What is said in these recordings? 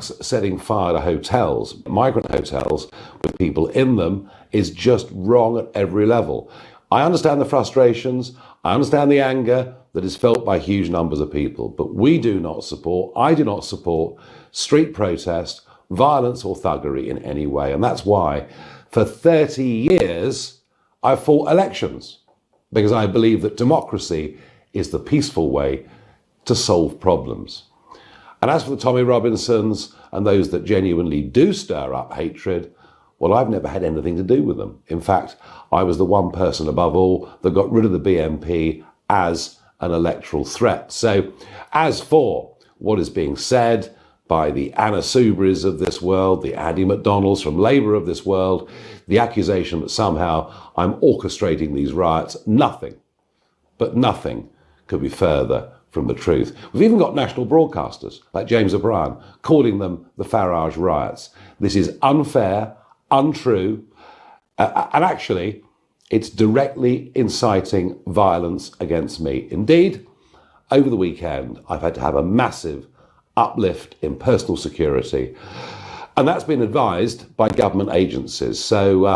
setting fire to hotels, migrant hotels, with people in them is just wrong at every level. I understand the frustrations, I understand the anger that is felt by huge numbers of people, but I do not support street protest, violence or thuggery in any way. And that's why for 30 years I fought elections, because I believe that democracy is the peaceful way to solve problems. And as for the Tommy Robinsons and those that genuinely do stir up hatred, well, I've never had anything to do with them. In fact, I was the one person above all that got rid of the BNP as an electoral threat. So as for what is being said by the Anna Soubries of this world, the Andy McDonalds from Labour of this world, the accusation that somehow I'm orchestrating these riots, nothing could be further from the truth. We've even got national broadcasters like James O'Brien calling them the Farage riots. This is unfair, untrue, and actually it's directly inciting violence against me. Indeed, over the weekend, I've had to have a massive uplift in personal security, and that's been advised by government agencies. So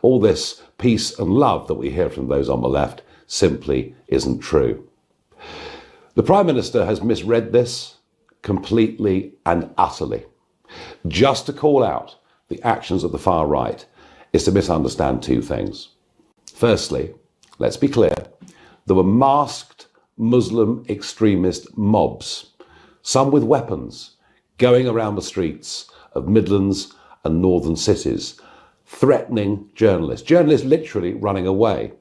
all this peace and love that we hear from those on the left simply isn't true. The Prime Minister has misread this completely and utterly. Just to call out the actions of the far right is to misunderstand two things. Firstly, let's be clear, there were masked Muslim extremist mobs, some with weapons, going around the streets of Midlands and northern cities, threatening journalists literally running away.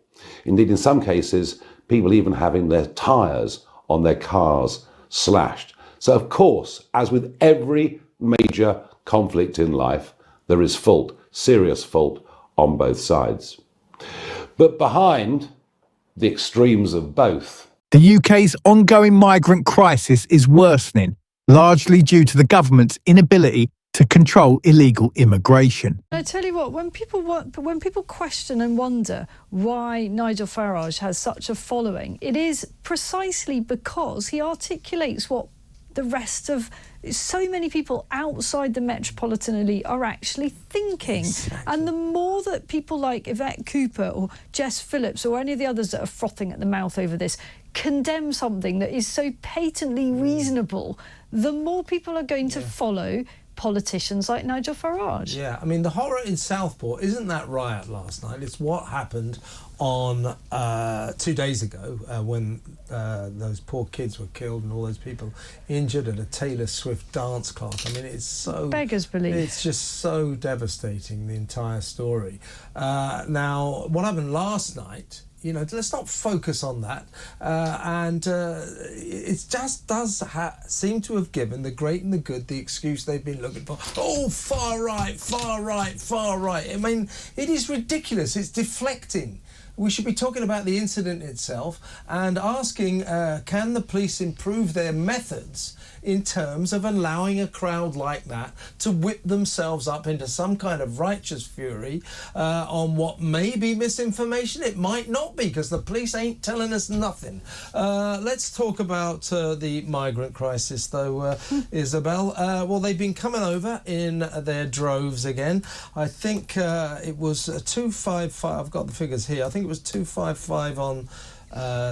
Indeed, in some cases, people even having their tyres on their cars slashed. So of course, as with every major conflict in life, there is fault, serious fault on both sides. But behind the extremes of both, the UK's ongoing migrant crisis is worsening, largely due to the government's inability to control illegal immigration. I tell you what, when people question and wonder why Nigel Farage has such a following, it is precisely because he articulates what the rest of so many people outside the metropolitan elite are actually thinking. Exactly. And the more that people like Yvette Cooper or Jess Phillips or any of the others that are frothing at the mouth over this condemn something that is so patently reasonable, the more people are going to follow politicians like Nigel Farage. Yeah, I mean, the horror in Southport isn't that riot last night. It's what happened on 2 days ago when those poor kids were killed and all those people injured at a Taylor Swift dance class. I mean, it's so... beggars belief. It's just so devastating, the entire story. Now, what happened last night, you know, let's not focus on that. It just does seem to have given the great and the good the excuse they've been looking for. Oh, far right, far right, far right. I mean, it is ridiculous. It's deflecting. We should be talking about the incident itself and asking, can the police improve their methods in terms of allowing a crowd like that to whip themselves up into some kind of righteous fury on what may be misinformation? It might not be, because the police ain't telling us nothing. Let's talk about the migrant crisis, though, Isabel. Well, they've been coming over in their droves again. I think it was 255. I've got the figures here. I think it was 255 on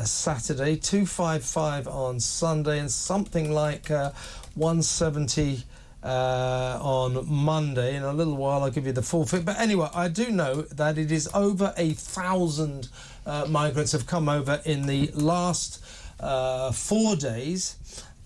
Saturday, 255 on Sunday, and something like 170 on Monday. In a little while I'll give you the full figure. But anyway, I do know that it is over 1,000 migrants have come over in the last 4 days.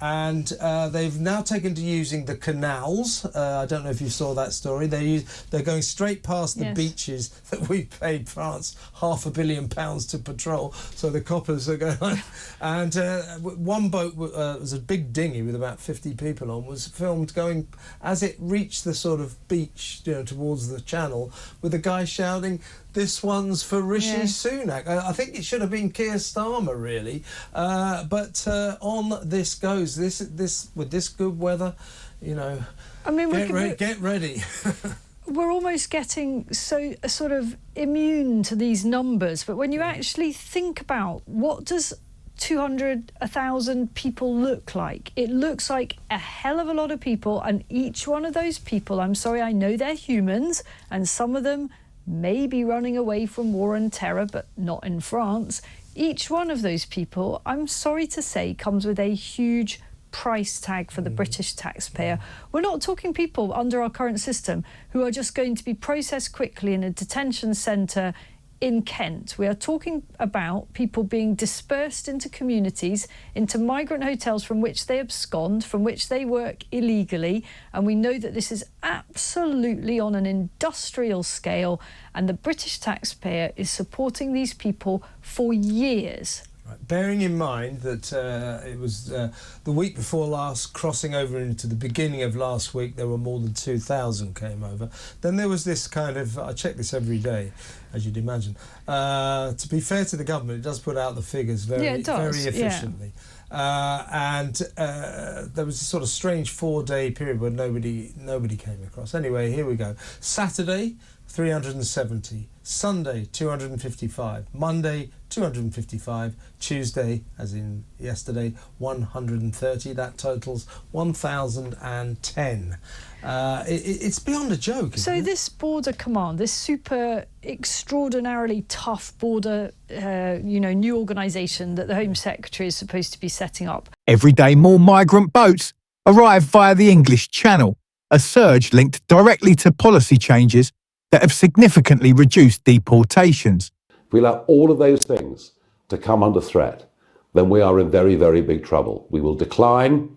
And they've now taken to using the canals. I don't know if you saw that story. They're going straight past the beaches that we paid France £500 million to patrol. So the coppers are going. And one boat was a big dinghy with about 50 people on, was filmed going as it reached the sort of beach, you know, towards the channel, with a guy shouting, "This one's for Rishi Sunak." I think it should have been Keir Starmer, really. But on this goes. This with this good weather, you know. I mean, get ready. We're almost getting so sort of immune to these numbers, but when you actually think about what does 200, 1,000 people look like? It looks like a hell of a lot of people, and each one of those people, I'm sorry, I know they're humans, and some of them may be running away from war and terror, but not in France. Each one of those people, I'm sorry to say, comes with a huge price tag for the British taxpayer. We're not talking people under our current system who are just going to be processed quickly in a detention centre in Kent. We are talking about people being dispersed into communities, into migrant hotels from which they abscond, from which they work illegally. And we know that this is absolutely on an industrial scale, and the British taxpayer is supporting these people for years. Right. Bearing in mind that it was the week before last, crossing over into the beginning of last week, there were more than 2,000 came over. Then there was this kind of, I check this every day, as you'd imagine. To be fair to the government, it does put out the figures very efficiently. And there was a sort of strange 4-day period where nobody came across. Anyway, here we go. Saturday, 370. Sunday, 255. Monday, 255. Tuesday, as in yesterday, 130. That totals 1,010. It's beyond a joke. So this border command, this super extraordinarily tough border, new organisation that the Home Secretary is supposed to be setting up. Every day more migrant boats arrive via the English Channel, a surge linked directly to policy changes that have significantly reduced deportations. If we allow all of those things to come under threat, then we are in very, very big trouble. We will decline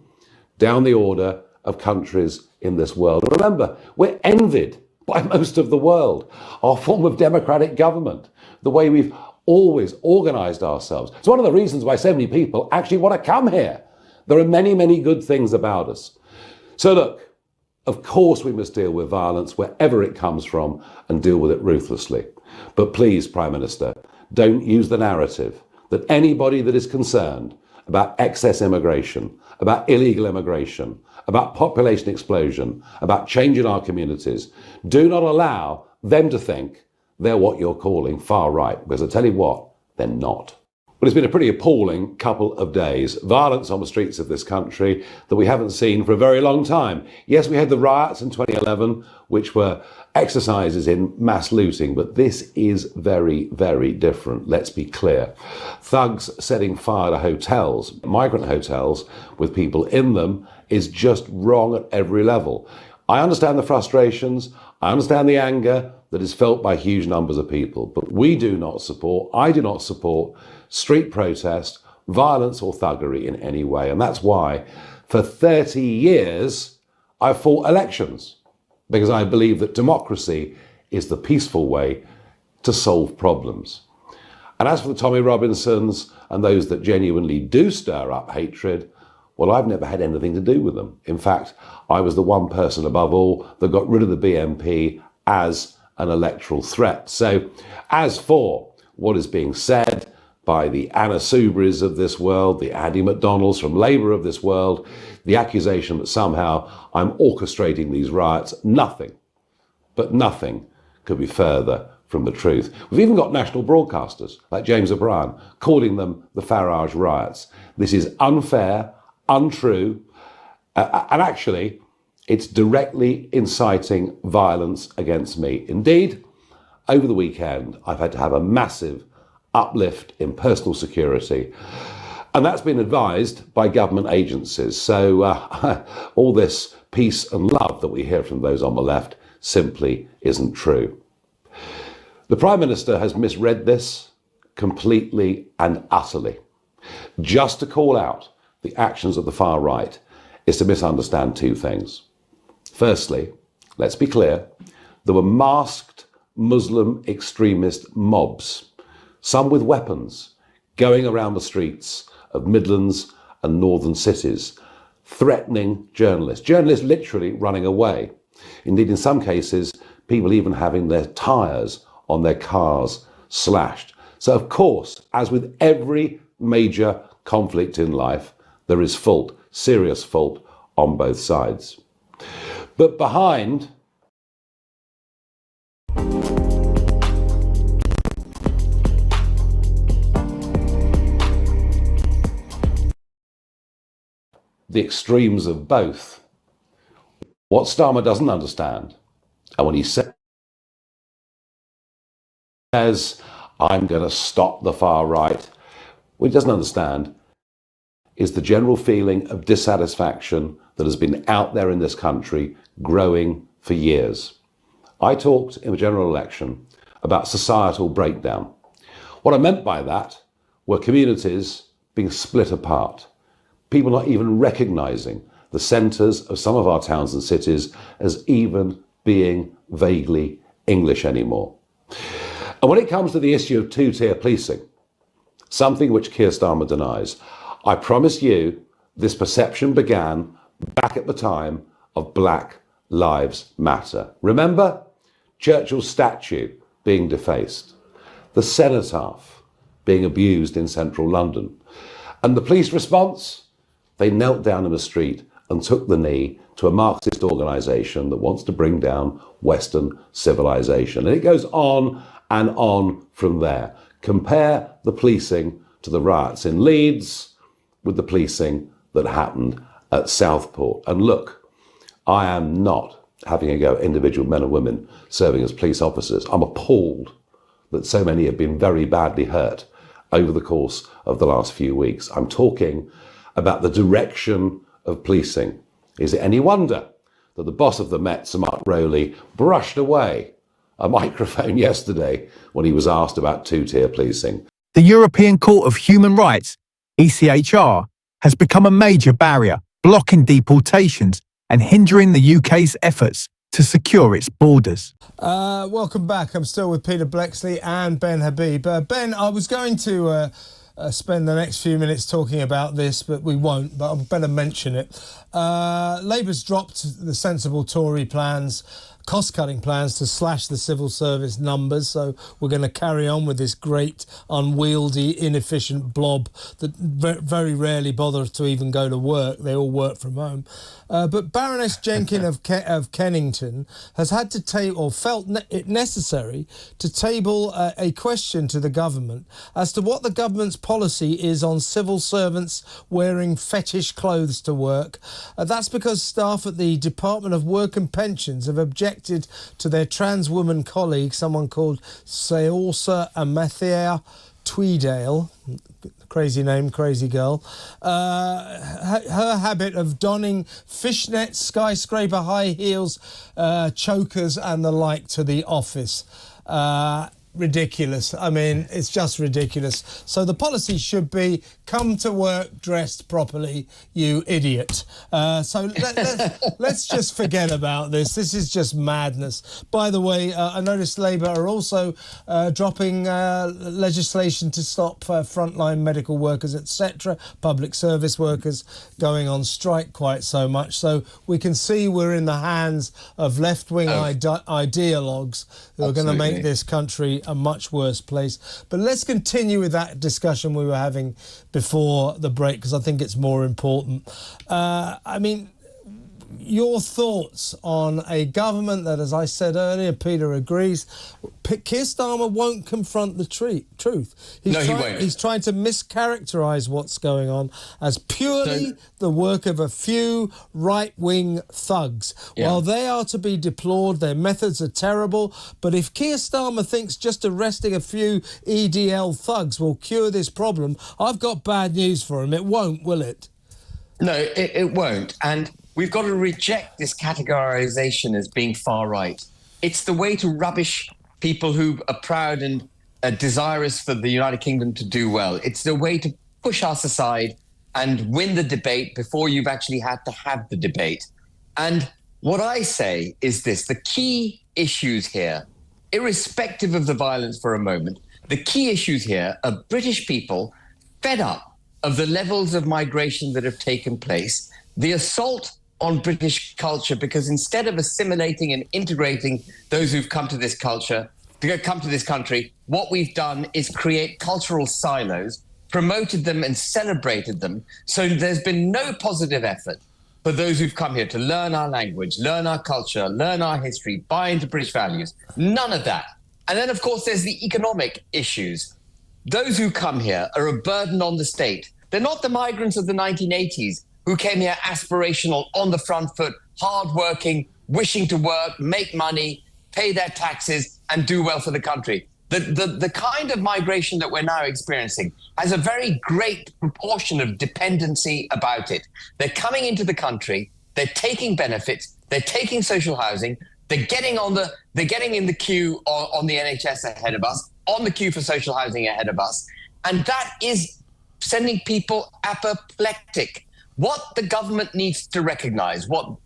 down the order of countries in this world. And remember, we're envied by most of the world. Our form of democratic government, the way we've always organised ourselves. It's one of the reasons why so many people actually want to come here. There are many, many good things about us. So look, of course we must deal with violence wherever it comes from and deal with it ruthlessly. But please, Prime Minister, don't use the narrative that anybody that is concerned about excess immigration, about illegal immigration, about population explosion, about change in our communities, do not allow them to think they're what you're calling far right, because I tell you what, they're not. But it's been a pretty appalling couple of days. Violence on the streets of this country that we haven't seen for a very long time. Yes, we had the riots in 2011, which were exercises in mass looting, but this is very, very different. Let's be clear. Thugs setting fire to hotels, migrant hotels with people in them, is just wrong at every level. I understand the frustrations. I understand the anger that is felt by huge numbers of people, but I do not support street protest, violence or thuggery in any way. And that's why for 30 years I've fought elections, because I believe that democracy is the peaceful way to solve problems. And as for the Tommy Robinsons and those that genuinely do stir up hatred, well, I've never had anything to do with them. In fact, I was the one person above all that got rid of the BNP as an electoral threat. So as for what is being said by the Anna Soubries of this world, the Andy McDonalds from Labour of this world, the accusation that somehow I'm orchestrating these riots, nothing could be further from the truth. We've even got national broadcasters like James O'Brien calling them the Farage riots. This is unfair, untrue, and actually it's directly inciting violence against me. Indeed, over the weekend, I've had to have a massive uplift in personal security, and that's been advised by government agencies. So all this peace and love that we hear from those on the left simply isn't true. The Prime Minister has misread this completely and utterly. Just to call out the actions of the far right is to misunderstand two things. Firstly, let's be clear, there were masked Muslim extremist mobs, some with weapons, going around the streets of Midlands and northern cities, threatening journalists literally running away. Indeed, in some cases, people even having their tyres on their cars slashed. So, of course, as with every major conflict in life, there is fault, serious fault on both sides. But behind the extremes of both. What Starmer doesn't understand, and when he says, I'm going to stop the far right, what he doesn't understand is the general feeling of dissatisfaction that has been out there in this country growing for years. I talked in the general election about societal breakdown. What I meant by that were communities being split apart, people not even recognising the centres of some of our towns and cities as even being vaguely English anymore. And when it comes to the issue of two-tier policing, something which Keir Starmer denies, I promise you this perception began back at the time of Black Lives Matter. Remember? Churchill's statue being defaced, the cenotaph being abused in central London. And the police response? They knelt down in the street and took the knee to a Marxist organisation that wants to bring down Western civilization. And it goes on and on from there. Compare the policing to the riots in Leeds with the policing that happened at Southport. And look, I am not having a go at individual men and women serving as police officers. I'm appalled that so many have been very badly hurt over the course of the last few weeks. I'm talking about the direction of policing. Is it any wonder that the boss of the Met, Sir Mark Rowley, brushed away a microphone yesterday when he was asked about two-tier policing? The European Court of Human Rights, ECHR, has become a major barrier, blocking deportations and hindering the UK's efforts to secure its borders. Welcome back. I'm still with Peter Blexley and Ben Habib. Ben, I was going to spend the next few minutes talking about this, but we won't, but I better mention it. Labour's dropped the sensible Tory plans, cost-cutting plans to slash the civil service numbers, so we're going to carry on with this great, unwieldy, inefficient blob that very rarely bother to even go to work. They all work from home. But Baroness Jenkin of Kennington has had to or felt it necessary to table a question to the government as to what the government's policy is on civil servants wearing fetish clothes to work. That's because staff at the Department of Work and Pensions have objected to their trans woman colleague, someone called Saorsa Amathea Tweedale, crazy name, crazy girl, her habit of donning fishnets, skyscraper high heels, chokers and the like to the office. Ridiculous. I mean, it's just ridiculous. So the policy should be come to work dressed properly, you idiot. So let's just forget about this. This is just madness. By the way, I noticed Labour are also dropping legislation to stop frontline medical workers, etc., public service workers going on strike quite so much. So we can see we're in the hands of left-wing ideologues who are going to make this country a much worse place. But let's continue with that discussion we were having before the break, because I think it's more important. I mean, your thoughts on a government that, as I said earlier, Peter agrees, Keir Starmer won't confront the truth. He won't. He's trying to mischaracterise what's going on as purely the work of a few right-wing thugs. Yeah. While they are to be deplored, their methods are terrible, but if Keir Starmer thinks just arresting a few EDL thugs will cure this problem, I've got bad news for him. It won't, will it? No, it won't. And we've got to reject this categorization as being far right. It's the way to rubbish people who are proud and desirous for the United Kingdom to do well. It's the way to push us aside and win the debate before you've actually had to have the debate. And what I say is this: the key issues here, irrespective of the violence for a moment, the key issues here are British people fed up of the levels of migration that have taken place, the assault on British culture, because instead of assimilating and integrating those who've come to this country, what we've done is create cultural silos, promoted them and celebrated them. So there's been no positive effort for those who've come here to learn our language, learn our culture, learn our history, buy into British values. None of that. And then, of course, there's the economic issues. Those who come here are a burden on the state. They're not the migrants of the 1980s. who came here aspirational, on the front foot, hardworking, wishing to work, make money, pay their taxes, and do well for the country. The kind of migration that we're now experiencing has a very great proportion of dependency about it. They're coming into the country, they're taking benefits, they're taking social housing, they're getting in the queue on the NHS ahead of us, on the queue for social housing ahead of us, and that is sending people apoplectic. What the government needs to recognise, what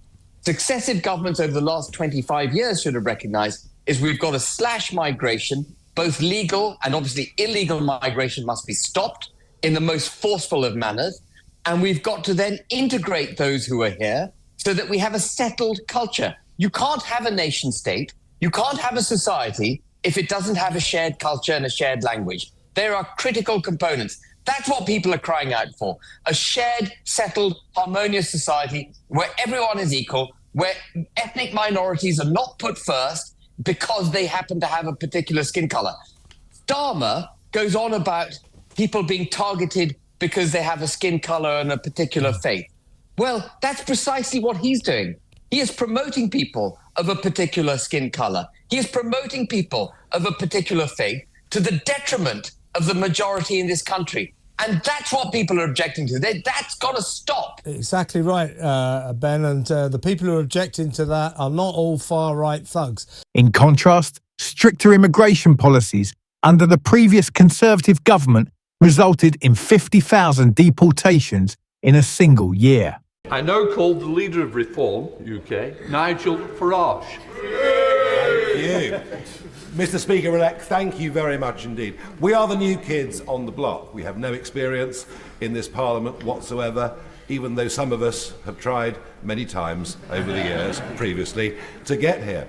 successive governments over the last 25 years should have recognised, is we've got to slash migration. Both legal and obviously illegal migration must be stopped in the most forceful of manners. And we've got to then integrate those who are here so that we have a settled culture. You can't have a nation state, you can't have a society if it doesn't have a shared culture and a shared language. There are critical components. That's what people are crying out for. A shared, settled, harmonious society where everyone is equal, where ethnic minorities are not put first because they happen to have a particular skin color. Starmer goes on about people being targeted because they have a skin color and a particular faith. Well, that's precisely what he's doing. He is promoting people of a particular skin color. He is promoting people of a particular faith to the detriment of the majority in this country. And that's what people are objecting to. That's got to stop. Exactly right, Ben. And the people who are objecting to that are not all far-right thugs. In contrast, stricter immigration policies under the previous Conservative government resulted in 50,000 deportations in a single year. I now call the leader of Reform UK, Nigel Farage. Thank you. Mr. Speaker-elect, thank you very much indeed. We are the new kids on the block. We have no experience in this Parliament whatsoever, even though some of us have tried many times over the years previously to get here.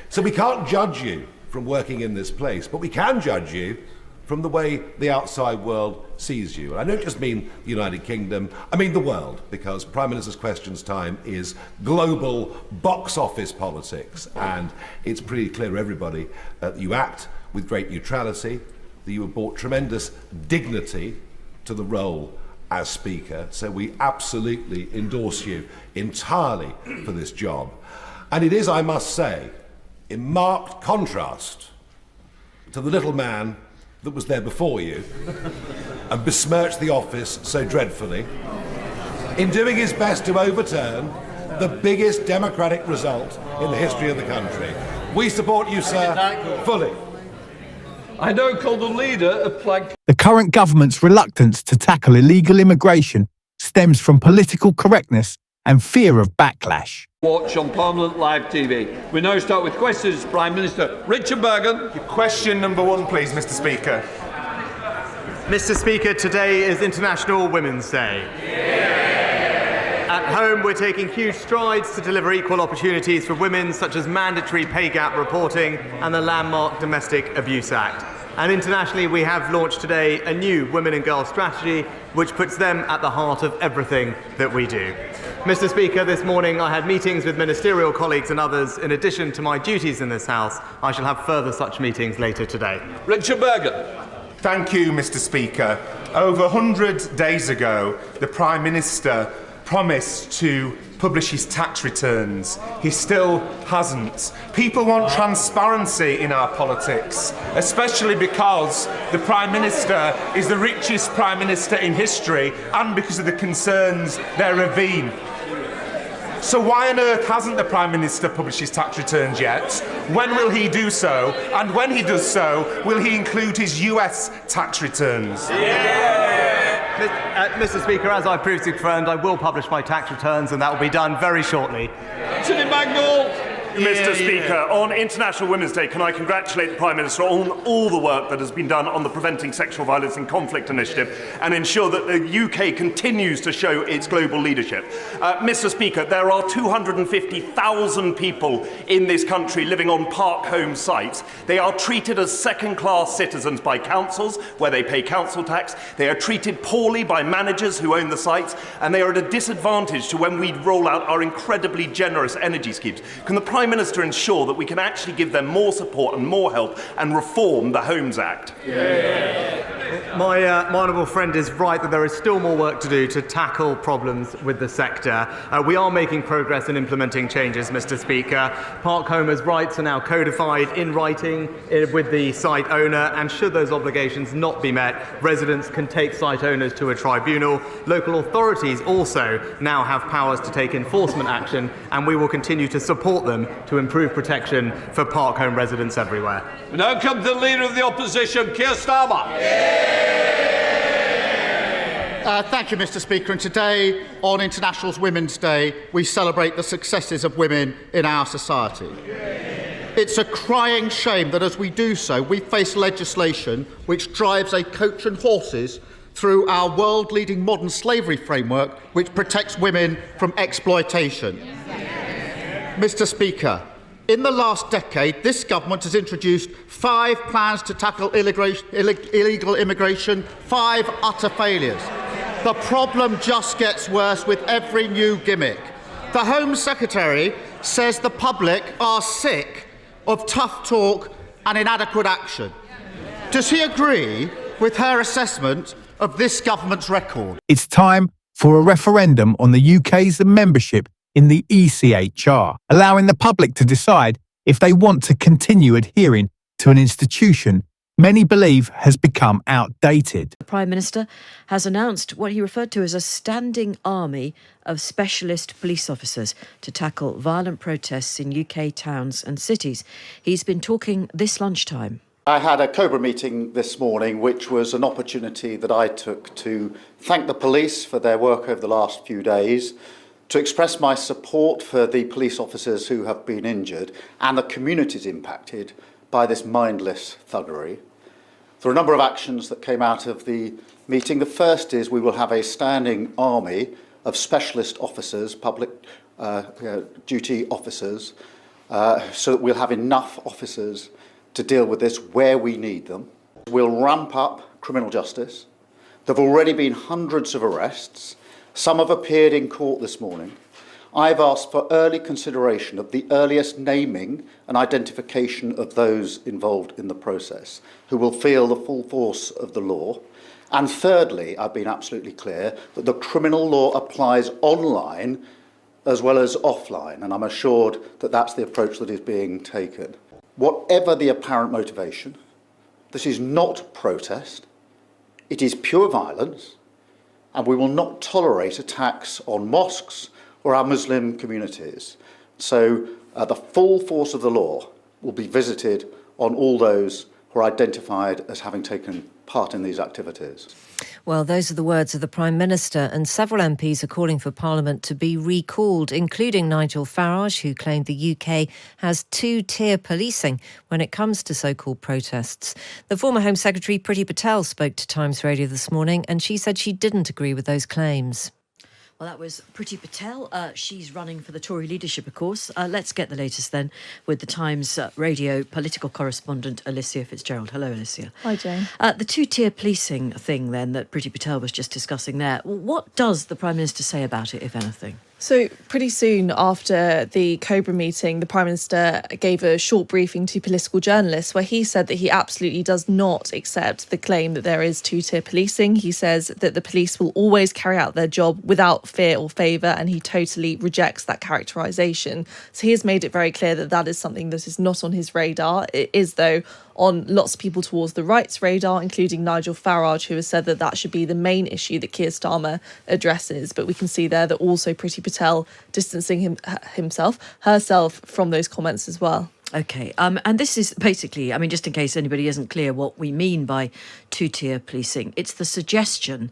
So we can't judge you from working in this place, but we can judge you from the way the outside world sees you. And I don't just mean the United Kingdom, I mean the world, because Prime Minister's Questions time is global box office politics, and it's pretty clear to everybody that you act with great neutrality, that you have brought tremendous dignity to the role as Speaker, so we absolutely endorse you entirely for this job. And it is, I must say, in marked contrast to the little man that was there before you and besmirched the office so dreadfully in doing his best to overturn the biggest democratic result in the history of the country. We support you, sir, fully. I now call the leader of Plaid. The current government's reluctance to tackle illegal immigration stems from political correctness and fear of backlash. Watch on Parliament Live TV. We now start with questions. Prime Minister Richard Burgon. Question number one, please, Mr. Speaker. Mr. Speaker, today is International Women's Day. At home, we're taking huge strides to deliver equal opportunities for women, such as mandatory pay gap reporting and the landmark Domestic Abuse Act. And internationally, we have launched today a new Women and Girls strategy, which puts them at the heart of everything that we do. Mr. Speaker, this morning I had meetings with ministerial colleagues and others. In addition to my duties in this House, I shall have further such meetings later today. Richard Burgon. Thank you, Mr. Speaker. Over 100 days ago, the Prime Minister promised to publish his tax returns. He still hasn't. People want transparency in our politics, especially because the Prime Minister is the richest Prime Minister in history and because of the concerns there have been. So why on earth hasn't the Prime Minister published his tax returns yet? When will he do so? And when he does so, will he include his US tax returns? Mr. Speaker, as I previously confirmed, I will publish my tax returns, and that will be done very shortly. Senator Mangold. Mr. Speaker, on International Women's Day, can I congratulate the Prime Minister on all the work that has been done on the Preventing Sexual Violence in Conflict initiative and ensure that the UK continues to show its global leadership. Mr. Speaker, there are 250,000 people in this country living on park home sites. They are treated as second-class citizens by councils, where they pay council tax. They are treated poorly by managers who own the sites, and they are at a disadvantage to when we roll out our incredibly generous energy schemes. Can the Prime Minister ensure that we can actually give them more support and more help and reform the Homes Act? My honourable friend is right that there is still more work to do to tackle problems with the sector. We are making progress in implementing changes, Mr. Speaker. Park owners' rights are now codified in writing with the site owner, and should those obligations not be met, residents can take site owners to a tribunal. Local authorities also now have powers to take enforcement action, and we will continue to support them to improve protection for park home residents everywhere. We now come to the Leader of the Opposition, Keir Starmer. Thank you, Mr. Speaker. And today, on International Women's Day, we celebrate the successes of women in our society. It's a crying shame that as we do so, we face legislation which drives a coach and horses through our world-leading modern slavery framework, which protects women from exploitation. Mr. Speaker, in the last decade, this government has introduced 5 plans to tackle illegal immigration, 5 utter failures. The problem just gets worse with every new gimmick. The Home Secretary says the public are sick of tough talk and inadequate action. Does he agree with her assessment of this government's record? It's time for a referendum on the UK's membership in the ECHR, allowing the public to decide if they want to continue adhering to an institution many believe has become outdated. The Prime Minister has announced what he referred to as a standing army of specialist police officers to tackle violent protests in UK towns and cities. He's been talking this lunchtime. I had a COBRA meeting this morning, which was an opportunity that I took to thank the police for their work over the last few days, to express my support for the police officers who have been injured and the communities impacted by this mindless thuggery. There are a number of actions that came out of the meeting. The first is we will have a standing army of specialist officers, public duty officers, so that we'll have enough officers to deal with this where we need them. We'll ramp up criminal justice. There have already been hundreds of arrests. Some have appeared in court this morning. I've asked for early consideration of the earliest naming and identification of those involved in the process, who will feel the full force of the law. And thirdly, I've been absolutely clear that the criminal law applies online as well as offline, and I'm assured that that's the approach that is being taken. Whatever the apparent motivation, this is not protest, it is pure violence, and we will not tolerate attacks on mosques or our Muslim communities. So the full force of the law will be visited on all those who are identified as having taken part in these activities. Well, those are the words of the Prime Minister, and several MPs are calling for Parliament to be recalled, including Nigel Farage, who claimed the UK has 2-tier policing when it comes to so-called protests. The former Home Secretary, Priti Patel, spoke to Times Radio this morning, and she said she didn't agree with those claims. Well, that was Priti Patel. She's running for the Tory leadership, of course. Let's get the latest then with the Times radio political correspondent, Alicia Fitzgerald. Hello, Alicia. Hi, Jane. The 2-tier policing thing then that Priti Patel was just discussing there, what does the Prime Minister say about it, if anything? So pretty soon after the COBRA meeting, the Prime Minister gave a short briefing to political journalists where he said that he absolutely does not accept the claim that there is 2-tier policing. He says that the police will always carry out their job without fear or favour, and he totally rejects that characterisation. So he has made it very clear that that is something that is not on his radar. It is, though, on lots of people towards the right's radar, including Nigel Farage, who has said that that should be the main issue that Keir Starmer addresses. But we can see there that also Priti Patel distancing herself from those comments as well. OK, and this is basically, I mean, just in case anybody isn't clear what we mean by 2-tier policing, it's the suggestion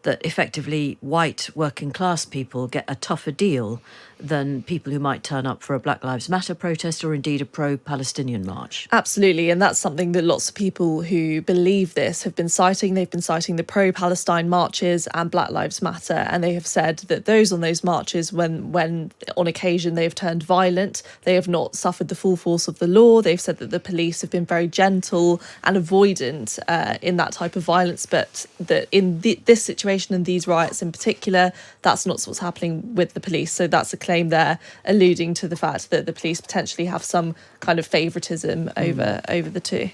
that effectively white working class people get a tougher deal than people who might turn up for a Black Lives Matter protest or indeed a pro-Palestinian march. Absolutely, and that's something that lots of people who believe this have been citing. They've been citing the pro-Palestine marches and Black Lives Matter, and they have said that those on those marches, when on occasion they have turned violent, they have not suffered the full force of the law. They've said that the police have been very gentle and avoidant in that type of violence, but that in this situation and these riots in particular, that's not what's happening with the police. So that's a claim claim they're alluding to the fact that the police potentially have some kind of favouritism over the two.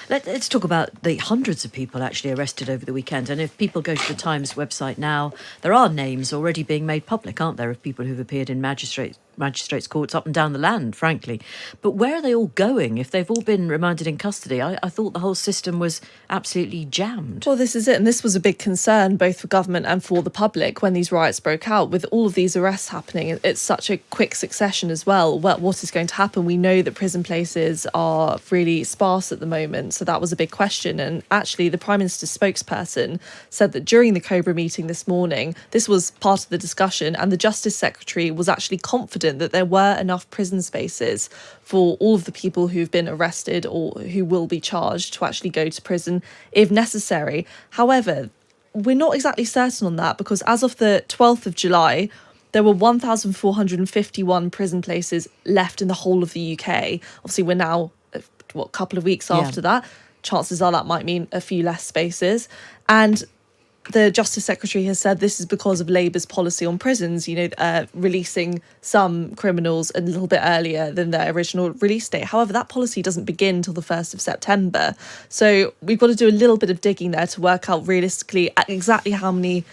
Let's talk about the hundreds of people actually arrested over the weekend. And if people go to the Times website now, there are names already being made public, aren't there, of people who've appeared in magistrates' courts up and down the land, frankly. But where are they all going if they've all been remanded in custody? I thought the whole system was absolutely jammed. Well, this is it. And this was a big concern both for government and for the public when these riots broke out. With all of these arrests happening, it's such a quick succession as well. What is going to happen? We know that prison places are really sparse at the moment. So that was a big question. And actually, the Prime Minister's spokesperson said that during the Cobra meeting this morning, this was part of the discussion, and the Justice Secretary was actually confident that there were enough prison spaces for all of the people who've been arrested or who will be charged to actually go to prison if necessary. However, we're not exactly certain on that, because as of the 12th of July, there were 1,451 prison places left in the whole of the UK. Obviously, we're now, a couple of weeks after that. Chances are that might mean a few less spaces. And the Justice Secretary has said this is because of Labour's policy on prisons, releasing some criminals a little bit earlier than their original release date. However, that policy doesn't begin until the 1st of September. So we've got to do a little bit of digging there to work out realistically exactly how many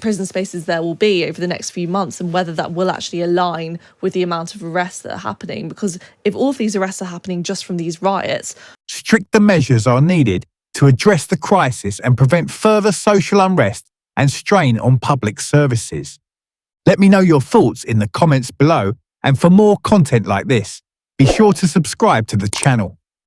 prison spaces there will be over the next few months, and whether that will actually align with the amount of arrests that are happening. Because if all of these arrests are happening just from these riots, stricter measures are needed to address the crisis and prevent further social unrest and strain on public services. Let me know your thoughts in the comments below, and for more content like this, be sure to subscribe to the channel.